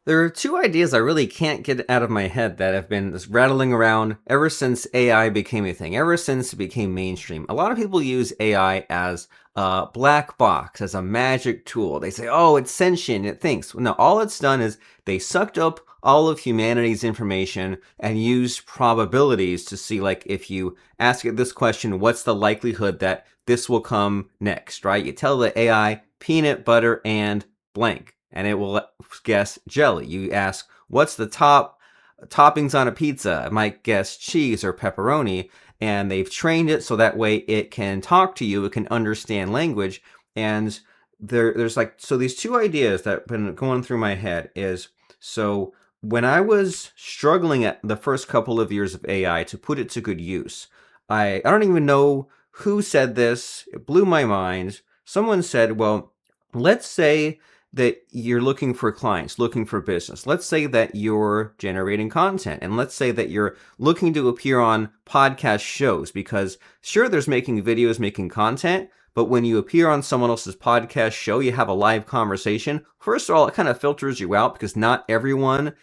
There are two ideas I really can't get out of my head that have been just rattling around ever since AI became a thing, ever since it became mainstream. A lot of people use AI as a black box, as a magic tool. They say, oh, it's sentient, it thinks. No, all it's done is they sucked up all of humanity's information and used probabilities to see, like, if you ask it this question, what's the likelihood that this will come next, right? You tell the AI peanut butter and blank, and it will guess jelly. You ask, what's the top toppings on a pizza? It might guess cheese or pepperoni, and they've trained it so that way it can talk to you, it can understand language. And there's like, so these two ideas that have been going through my head is, so when I was struggling at the first couple of years of AI to put it to good use, I don't even know who said this. It blew my mind. Someone said, well, let's say that you're looking for clients, looking for business. Let's say that you're generating content, and let's say that you're looking to appear on podcast shows, because sure, there's making videos, making content, but when you appear on someone else's podcast show, you have a live conversation. First of all, it kind of filters you out because not everyone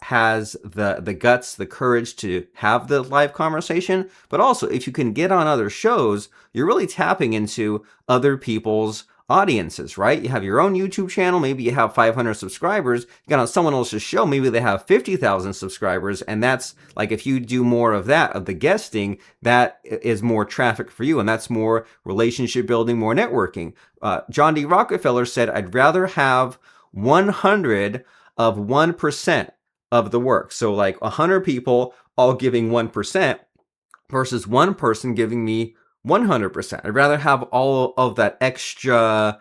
has the guts, the courage to have the live conversation. But also, if you can get on other shows, you're really tapping into other people's audiences, right? You have your own YouTube channel, maybe you have 500 subscribers, you got on someone else's show, maybe they have 50,000 subscribers, and that's like, if you do more of that, of the guesting, that is more traffic for you, and that's more relationship building, more networking. John D. Rockefeller said, I'd rather have 100 of 1% of the work. So like 100 people all giving 1% versus one person giving me 100%. I'd rather have all of that extra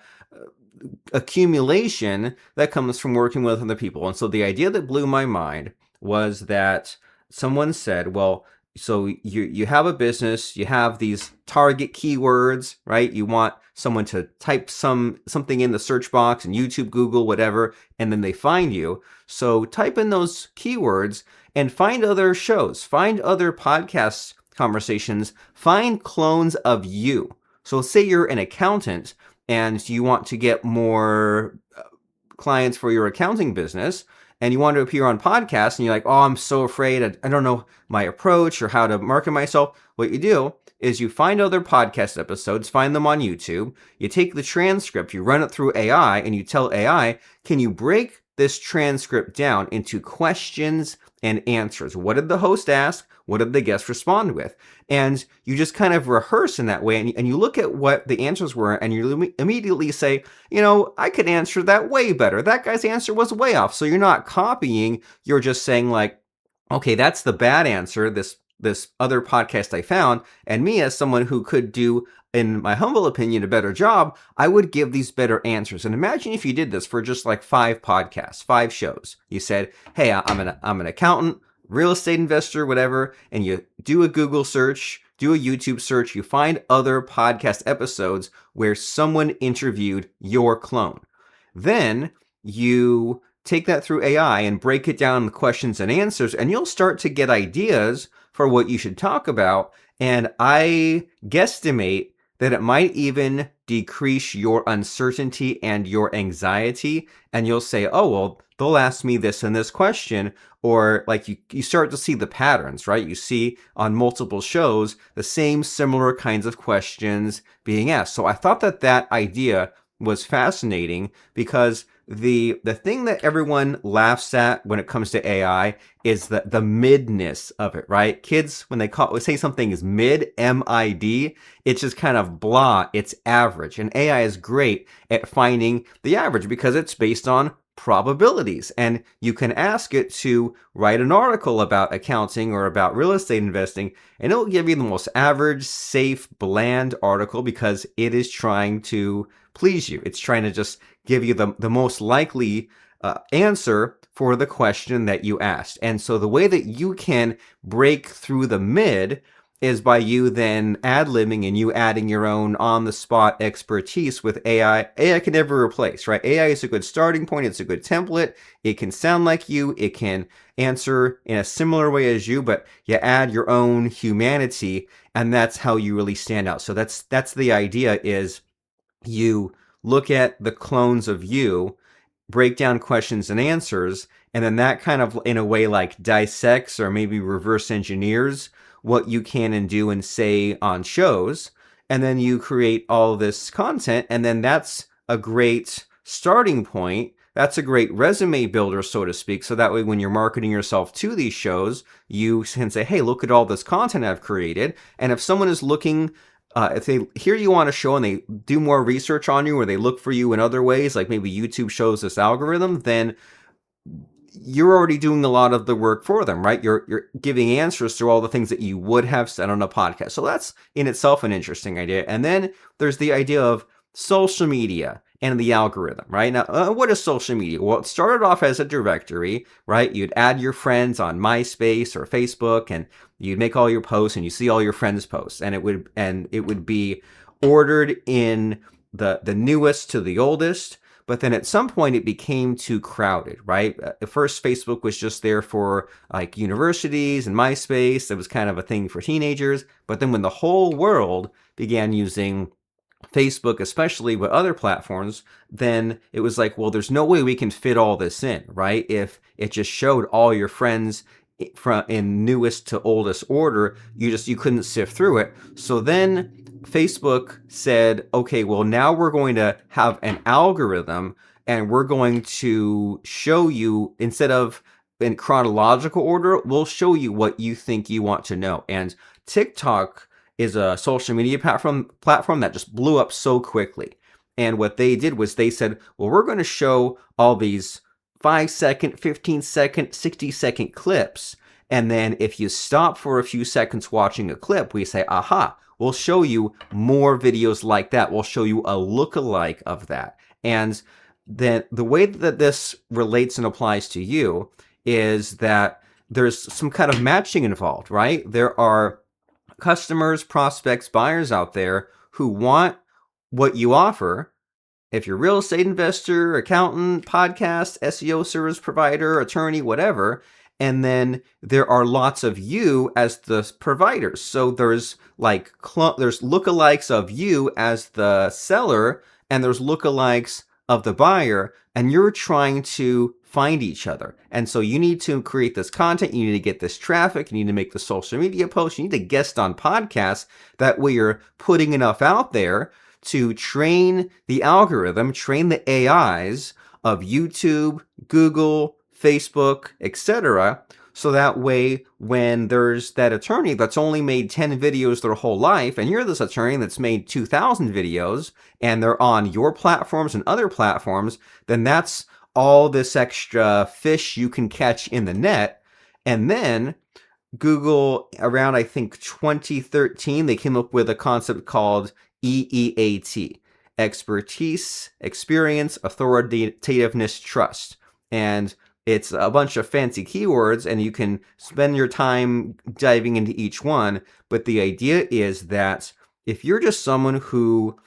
accumulation that comes from working with other people. And so the idea that blew my mind was that someone said, well, so you have a business, you have these target keywords, right? You want someone to type something in the search box and YouTube, Google, whatever, and then they find you. So type in those keywords and find other shows, find other podcasts, conversations, find clones of you. So say you're an accountant and you want to get more clients for your accounting business, and you want to appear on podcasts, and you're like, oh, I'm so afraid, I don't know my approach or how to market myself. What you do is you find other podcast episodes, find them on YouTube, you take the transcript, you run it through AI, and you tell AI, can you break this transcript down into questions and answers? What did the host ask? What did the guest respond with? And you just kind of rehearse in that way, and you look at what the answers were, and you immediately say, you know, I could answer that way better. That guy's answer was way off. So you're not copying, you're just saying like, okay, that's the bad answer, this other podcast I found, and me as someone who could do, in my humble opinion, a better job, I would give these better answers. And imagine if you did this for just like 5 podcasts, 5 shows. You said, hey, I'm an accountant, real estate investor, whatever, and you do a Google search, do a YouTube search, you find other podcast episodes where someone interviewed your clone. Then you take that through AI and break it down in questions and answers, and you'll start to get ideas for what you should talk about. And I guesstimate that it might even decrease your uncertainty and your anxiety. And you'll say, oh, well, they'll ask me this and this question. Or like you start to see the patterns, right? You see on multiple shows the same similar kinds of questions being asked. So I thought that idea was fascinating, because the thing that everyone laughs at when it comes to AI is the midness of it, right? Kids, when they say something is mid, M-I-D, it's just kind of blah, it's average. And AI is great at finding the average because it's based on probabilities. And you can ask it to write an article about accounting or about real estate investing, and it'll give you the most average, safe, bland article because it is trying to please you. It's trying to just give you the most likely answer for the question that you asked. And so the way that you can break through the mid is by you then ad-libbing and you adding your own on-the-spot expertise with AI. AI can never replace, right? AI is a good starting point. It's a good template. It can sound like you. It can answer in a similar way as you, but you add your own humanity, and that's how you really stand out. So that's the idea, is you look at the clones of you break down questions and answers, and then that kind of, in a way, like dissects or maybe reverse engineers what you can and do and say on shows. And then you create all this content, and then that's a great starting point. That's a great resume builder, so to speak. So that way, when you're marketing yourself to these shows, you can say, hey, look at all this content I've created. And if someone is looking, if they hear you on a show and they do more research on you, or they look for you in other ways, like maybe YouTube shows this algorithm, then you're already doing a lot of the work for them, right? You're giving answers to all the things that you would have said on a podcast. So that's in itself an interesting idea. And then there's the idea of social media and the algorithm, right? Now, what is social media? Well, it started off as a directory, right? You'd add your friends on MySpace or Facebook, and you'd make all your posts, and you see all your friends' posts, and it would be ordered in the newest to the oldest. But then at some point it became too crowded, right? At first, Facebook was just there for like universities and MySpace. It was kind of a thing for teenagers. But then when the whole world began using Facebook, especially with other platforms, then it was like, well, there's no way we can fit all this in, right? If it just showed all your friends in newest to oldest order, you couldn't sift through it. So then Facebook said, okay, well, now we're going to have an algorithm, and we're going to show you, instead of in chronological order, we'll show you what you think you want to know. And TikTok is a social media platform that just blew up so quickly. And what they did was they said, well, we're going to show all these 5-second, 15-second, 60-second clips. And then if you stop for a few seconds watching a clip, we say, aha, we'll show you more videos like that. We'll show you a lookalike of that. And then the way that this relates and applies to you is that there's some kind of matching involved, right? There are customers, prospects, buyers out there who want what you offer. If you're a real estate investor, accountant, podcast, SEO service provider, attorney, whatever, and then there are lots of you as the providers. So there's there's lookalikes of you as the seller, and there's lookalikes of the buyer, and you're trying to find each other. And so you need to create this content, you need to get this traffic, you need to make the social media posts, you need to guest on podcasts. That way you're putting enough out there to train the algorithm, train the AIs of YouTube, Google, Facebook, etc. So that way, when there's that attorney that's only made 10 videos their whole life, and you're this attorney that's made 2,000 videos, and they're on your platforms and other platforms, then that's all this extra fish you can catch in the net. And then Google, around I think 2013, they came up with a concept called EEAT, expertise, experience, authoritativeness, trust. And it's a bunch of fancy keywords, and you can spend your time diving into each one. But the idea is that if you're just someone who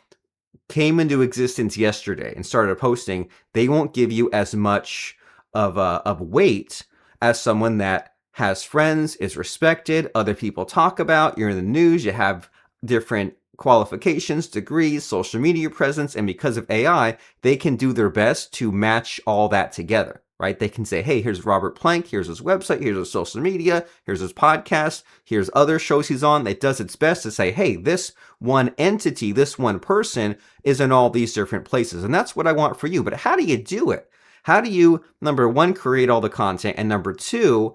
came into existence yesterday and started posting, they won't give you as much of weight as someone that has friends, is respected, other people talk about, you're in the news, you have different qualifications, degrees, social media presence, and because of AI, they can do their best to match all that together, right? They can say, hey, here's Robert Plank, here's his website, here's his social media, here's his podcast, here's other shows he's on. It does its best to say, hey, this one entity, this one person is in all these different places. And that's what I want for you. But how do you do it? How do you, number one, create all the content, and number two,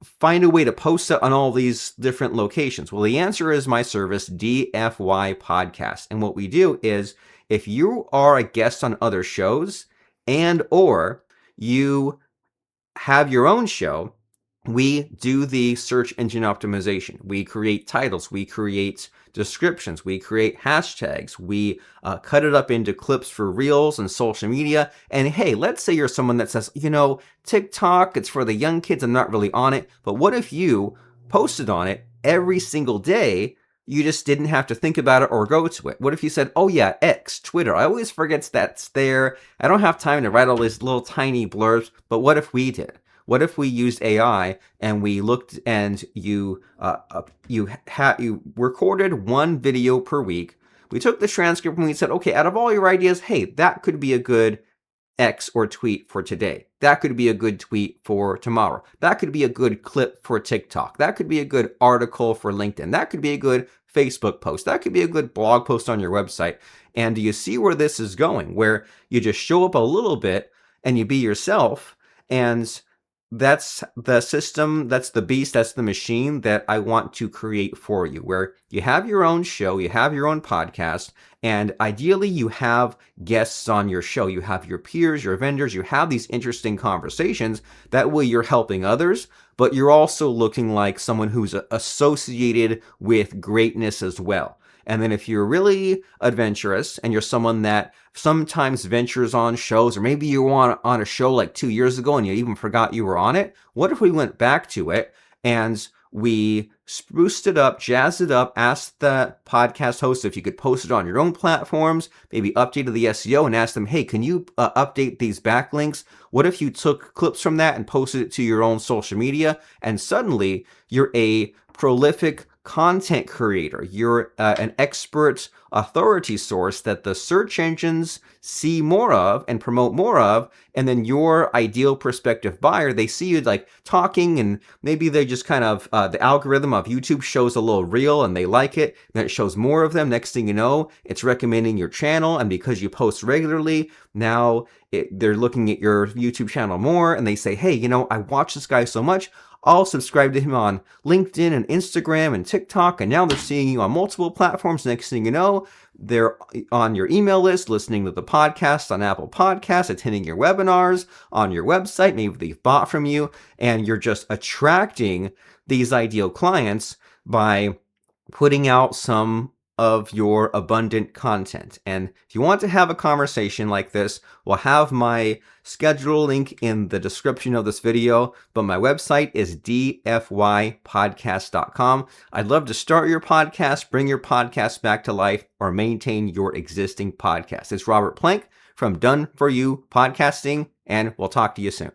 find a way to post it on all these different locations? Well, the answer is my service, DFY Podcast. And what we do is, if you are a guest on other shows and or you have your own show, we do the search engine optimization. We create titles, we create descriptions, we create hashtags, we cut it up into clips for reels and social media. And hey, let's say you're someone that says, TikTok, it's for the young kids, I'm not really on it. But what if you posted on it every single day? You just didn't have to think about it or go to it. What if you said, oh yeah, X, Twitter, I always forget that's there. I don't have time to write all these little tiny blurbs. But what if we did? What if we used AI and we looked, and you recorded one video per week. We took the transcript and we said, okay, out of all your ideas, hey, that could be a good X or tweet for today. That could be a good tweet for tomorrow. That could be a good clip for TikTok. That could be a good article for LinkedIn. That could be a good Facebook post. That could be a good blog post on your website. And do you see where this is going? Where you just show up a little bit and you be yourself, and that's the system, that's the beast, that's the machine that I want to create for you, where you have your own show, you have your own podcast, and ideally you have guests on your show. You have your peers, your vendors, you have these interesting conversations. That way you're helping others, but you're also looking like someone who's associated with greatness as well. And then if you're really adventurous and you're someone that sometimes ventures on shows, or maybe you were on a show like 2 years ago and you even forgot you were on it, what if we went back to it and we spruced it up, jazzed it up, asked the podcast host if you could post it on your own platforms, maybe updated the SEO and asked them, hey, can you update these backlinks? What if you took clips from that and posted it to your own social media? And suddenly you're a prolific content creator. You're an expert authority source that the search engines see more of and promote more of. And then your ideal prospective buyer, they see you like talking, and maybe they just kind of, the algorithm of YouTube shows a little reel and they like it. Then it shows more of them. Next thing you know, it's recommending your channel. And because you post regularly, now they're looking at your YouTube channel more, and they say, hey, you know, I watch this guy so much, I'll subscribe to him on LinkedIn and Instagram and TikTok, and now they're seeing you on multiple platforms. Next thing you know, they're on your email list, listening to the podcast on Apple Podcasts, attending your webinars on your website. Maybe they've bought from you, and you're just attracting these ideal clients by putting out some of your abundant content. And if you want to have a conversation like this, we'll have my schedule link in the description of this video, but my website is dfypodcast.com. I'd love to start your podcast, bring your podcast back to life, or maintain your existing podcast. It's Robert Plank from Done For You Podcasting, and we'll talk to you soon.